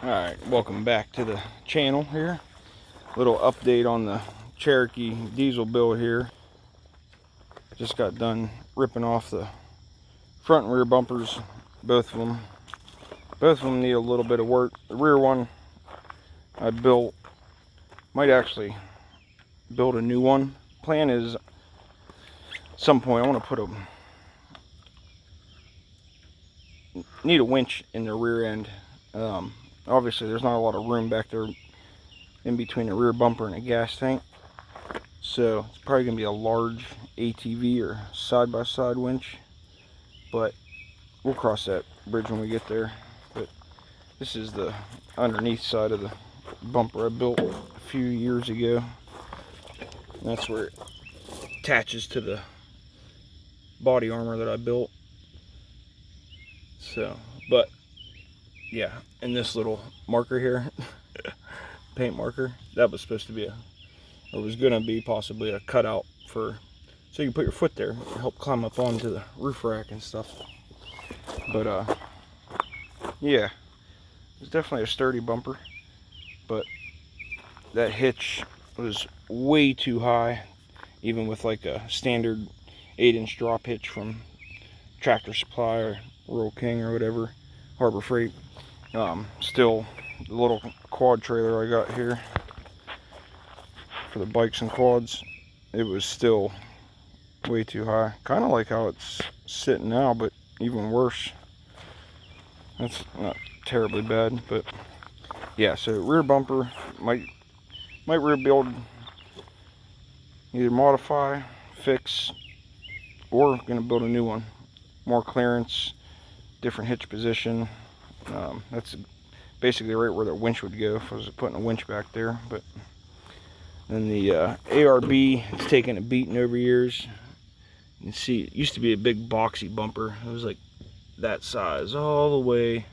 Alright, welcome back to the channel here. Little update on the Cherokee diesel build here. Just got done ripping off the front and rear bumpers, both of them. Both of them need a little bit of work. The rear one I built, might actually build a new one. Plan is at some point I want to put need a winch in the rear end. Obviously there's not a lot of room back there in between the rear bumper and the gas tank, so it's probably going to be a large ATV or side-by-side winch, but we'll cross that bridge when we get there. But this is the underneath side of the bumper I built a few years ago, and that's where it attaches to the body armor that I built. So, but yeah, and this little marker here, paint marker, that was supposed to be or was gonna be possibly a cutout for, so you can put your foot there, help climb up onto the roof rack and stuff. But yeah, it's definitely a sturdy bumper, but that hitch was way too high, even with like a standard 8-inch drop hitch from Tractor Supply or Rural King or whatever, Harbor Freight. Still, the little quad trailer I got here for the bikes and quads, it was still way too high. Kind of like how it's sitting now, but even worse. That's not terribly bad, but yeah. So rear bumper might rebuild, either modify, fix, or gonna build a new one. More clearance, different hitch position. That's basically right where the winch would go if I was putting a winch back there. But then the ARB, it's taken a beating over years. You can see it used to be a big boxy bumper. It was like that size all the way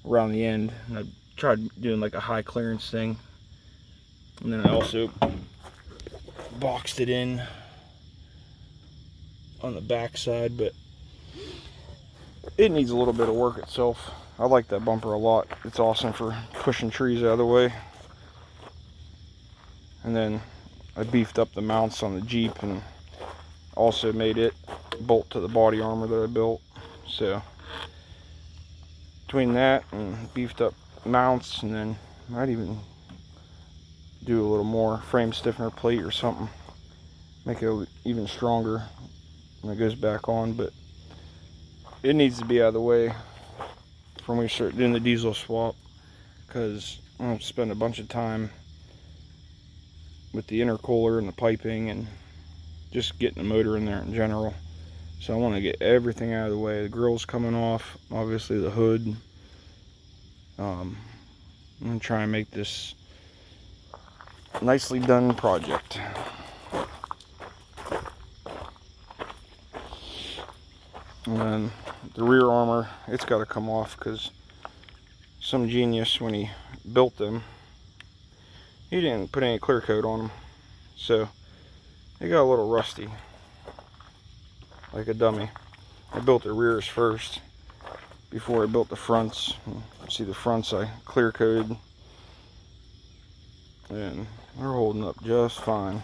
around the end, and I tried doing like a high clearance thing, and then I also boxed it in on the back side, but it needs a little bit of work itself. I like that bumper a lot. It's awesome for pushing trees out of the way. And then I beefed up the mounts on the Jeep and also made it bolt to the body armor that I built. So between that and beefed up mounts, and then might even do a little more frame stiffener plate or something, make it even stronger when it goes back on. But it needs to be out of the way when we start doing the diesel swap, because I'm going to spend a bunch of time with the intercooler and the piping and just getting the motor in there in general. So I want to get everything out of the way. The grill's coming off, obviously the hood. I'm going to try and make this a nicely done project. And then the rear armor, it's got to come off, because some genius, when he built them, he didn't put any clear coat on them, so they got a little rusty, like a dummy. I built the rears first before I built the fronts. See, the fronts I clear coated, and they're holding up just fine.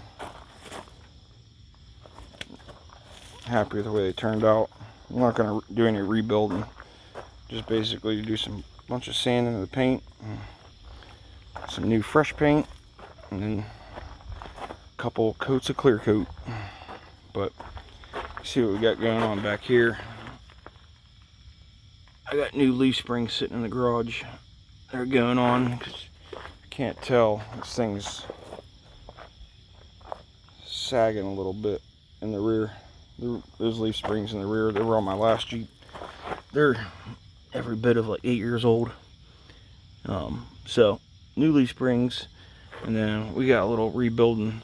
Happy with the way they turned out. I'm not going to do any rebuilding, just basically do some bunch of sand into the paint, some new fresh paint, and then a couple coats of clear coat. But see what we got going on back here. I got new leaf springs sitting in the garage. They're going on because I can't tell, this thing's sagging a little bit in the rear. Those leaf springs in the rear, they were on my last Jeep. They're every bit of like 8 years old. So new leaf springs, and then we got a little rebuilding.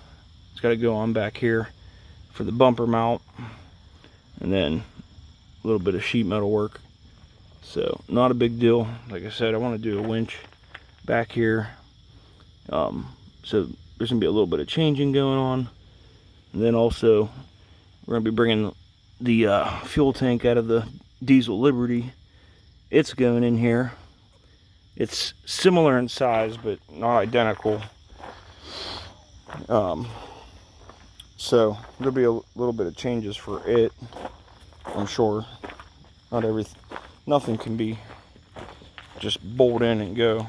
It's got to go on back here for the bumper mount, and then a little bit of sheet metal work. So not a big deal. Like I said, I want to do a winch back here. So there's gonna be a little bit of changing going on, and then also we're going to be bringing the fuel tank out of the Diesel Liberty. It's going in here. It's similar in size, but not identical. So there'll be a little bit of changes for it, I'm sure. Nothing can be just bolt in and go.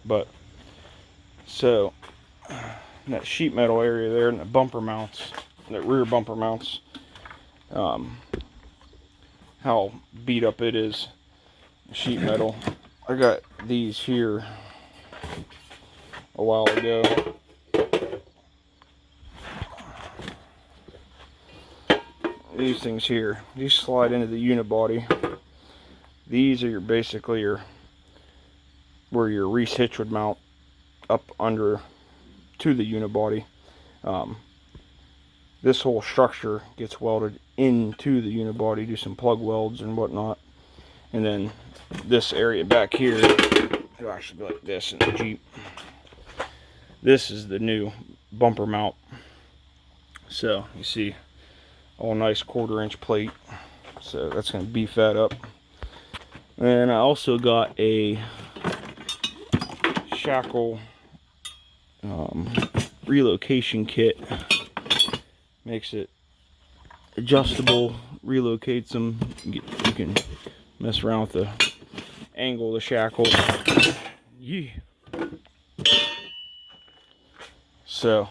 But so that sheet metal area there and the bumper mounts, that rear bumper mounts, how beat up it is, sheet metal. I got these here a while ago. These things here, these slide into the unibody. These are basically where your Reese hitch would mount up under to the unibody. This whole structure gets welded into the unibody, do some plug welds and whatnot, and then this area back here, it'll actually be like this in the Jeep. This is the new bumper mount. So you see all nice 1/4-inch plate, so that's going to beef that up. And I also got a shackle relocation kit. Makes it adjustable, relocates them. You can mess around with the angle of the shackle. Yeah. So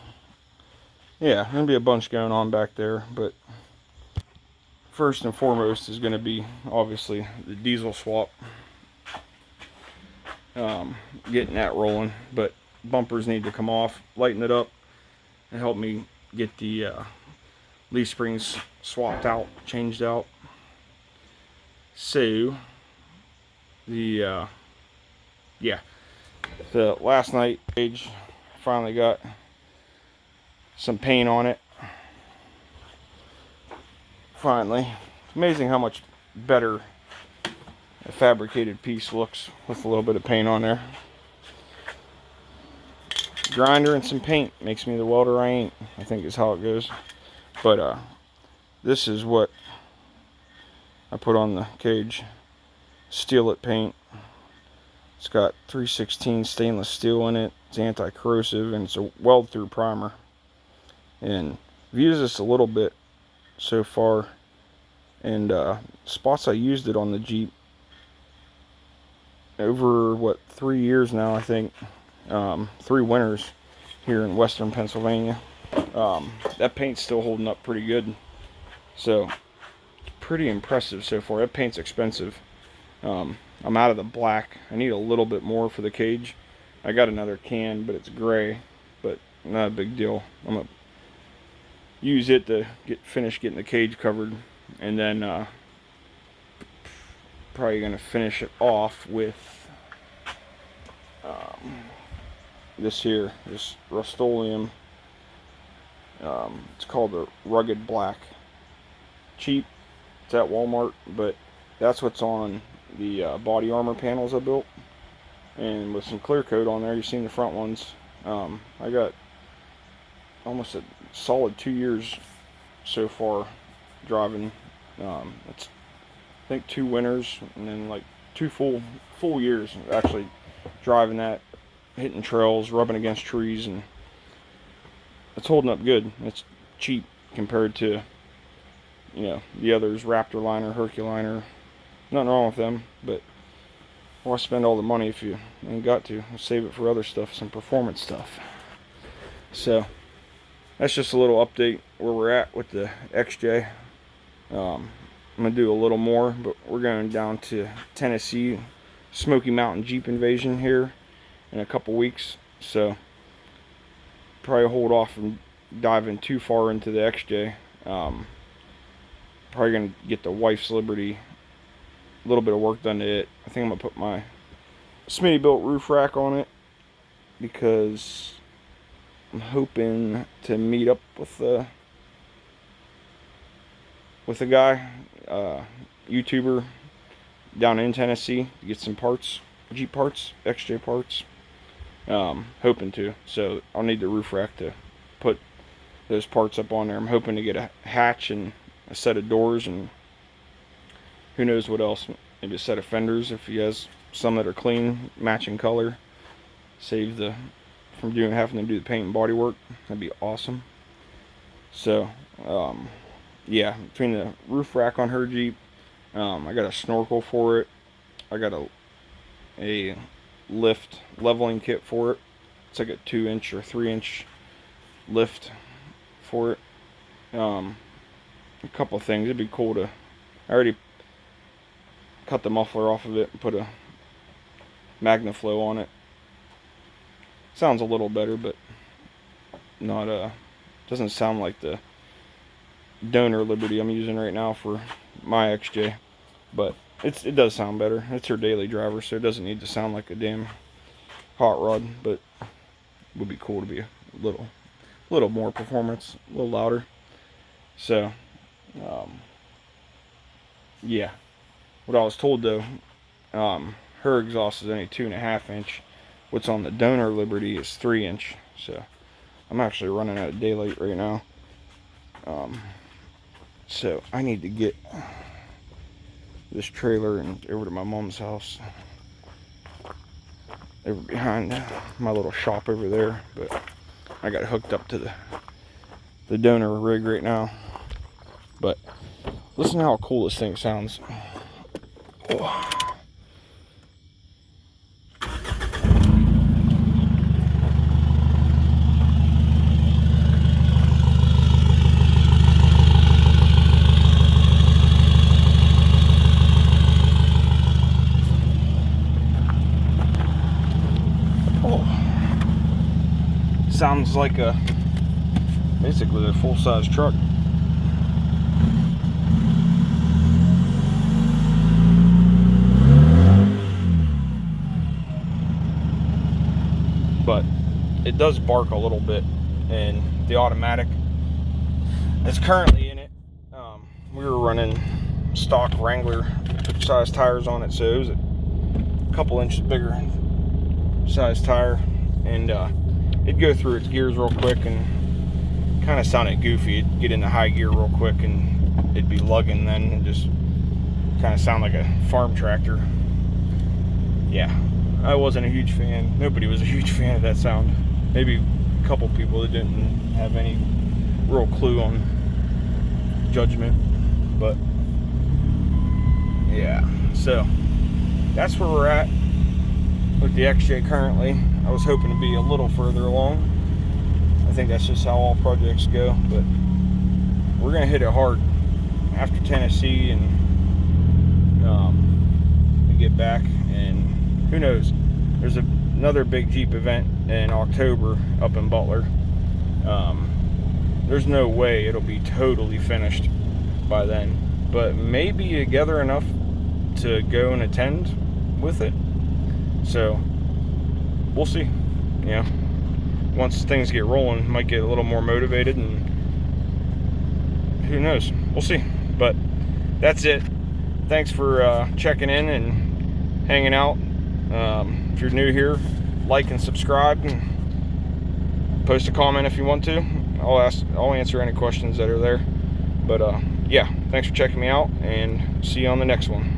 yeah, gonna be a bunch going on back there, but first and foremost is going to be obviously the diesel swap, getting that rolling. But bumpers need to come off, lighten it up, and help me get the leaf springs swapped out, changed out. So the last night finally got some paint on it. Finally, it's amazing how much better a fabricated piece looks with a little bit of paint on there. Grinder and some paint makes me the welder I ain't, I think is how it goes. But this is what I put on the cage. Steelite paint. It's got 316 stainless steel in it. It's anti-corrosive, and it's a weld through primer. And I've used this a little bit so far, and spots I used it on the Jeep over 3 years now, I think. 3 winters here in western Pennsylvania. That paint's still holding up pretty good, so pretty impressive so far. That paint's expensive. I'm out of the black. I need a little bit more for the cage. I got another can, but it's gray, but not a big deal. I'm gonna use it to finish getting the cage covered, and then probably gonna finish it off with this Rust-Oleum. It's called the Rugged Black. Cheap. It's at Walmart, but that's what's on the body armor panels I built, and with some clear coat on there. You've seen the front ones. I got almost a solid 2 years so far driving. It's I think 2 winters and then like 2 full years actually driving that, hitting trails, rubbing against trees, and it's holding up good. It's cheap compared to, the others, Raptor Liner, Herculiner. Nothing wrong with them, but why spend all the money if you ain't got to? Save it for other stuff, some performance stuff. So that's just a little update where we're at with the XJ. I'm gonna do a little more, but we're going down to Tennessee, Smoky Mountain Jeep invasion here in a couple weeks, so probably hold off from diving too far into the XJ. Probably gonna get the wife's Liberty, a little bit of work done to it. I think I'm gonna put my Smittybilt roof rack on it, because I'm hoping to meet up with a guy, YouTuber down in Tennessee, to get some parts, Jeep parts, XJ parts. Hoping to. So I'll need the roof rack to put those parts up on there. I'm hoping to get a hatch and a set of doors, and who knows what else. maybe a set of fenders if he has some that are clean, matching color. Save the from having to do the paint and body work. That'd be awesome. So yeah, between the roof rack on her Jeep, I got a snorkel for it. I got a lift leveling kit for it. It's like a 2-inch or 3-inch lift for it. A couple things. It'd be cool to. I already cut the muffler off of it and put a MagnaFlow on it. Sounds a little better, but not doesn't sound like the donor Liberty I'm using right now for my XJ, but it does sound better. It's her daily driver, so it doesn't need to sound like a damn hot rod, but it would be cool to be a little more performance, a little louder. So yeah, what I was told though, her exhaust is only 2.5 inch. What's on the donor Liberty is 3 inch. So I'm actually running out of daylight right now. So I need to get this trailer and over to my mom's house, over behind my little shop over there. But I got hooked up to the donor rig right now. But listen to how cool this thing sounds. Oh. Sounds like basically a full-size truck. But it does bark a little bit, and the automatic that's currently in it, we were running stock Wrangler size tires on it, so it was a couple inches bigger size tire, and it'd go through its gears real quick and kind of sounded goofy. It'd get into high gear real quick and it'd be lugging then and just kind of sound like a farm tractor. Yeah, I wasn't a huge fan. Nobody was a huge fan of that sound. Maybe a couple people that didn't have any real clue on judgment. But yeah, so that's where we're at with the XJ currently. I was hoping to be a little further along. I think that's just how all projects go, but we're gonna hit it hard after Tennessee, and we get back, and who knows, there's another big Jeep event in October up in Butler. There's no way it'll be totally finished by then, but maybe together enough to go and attend with it. So we'll see. Yeah, once things get rolling, might get a little more motivated, and who knows, we'll see. But that's it. Thanks for checking in and hanging out. If you're new here, like and subscribe, and post a comment if you want to. I'll answer any questions that are there. But yeah, thanks for checking me out, and see you on the next one.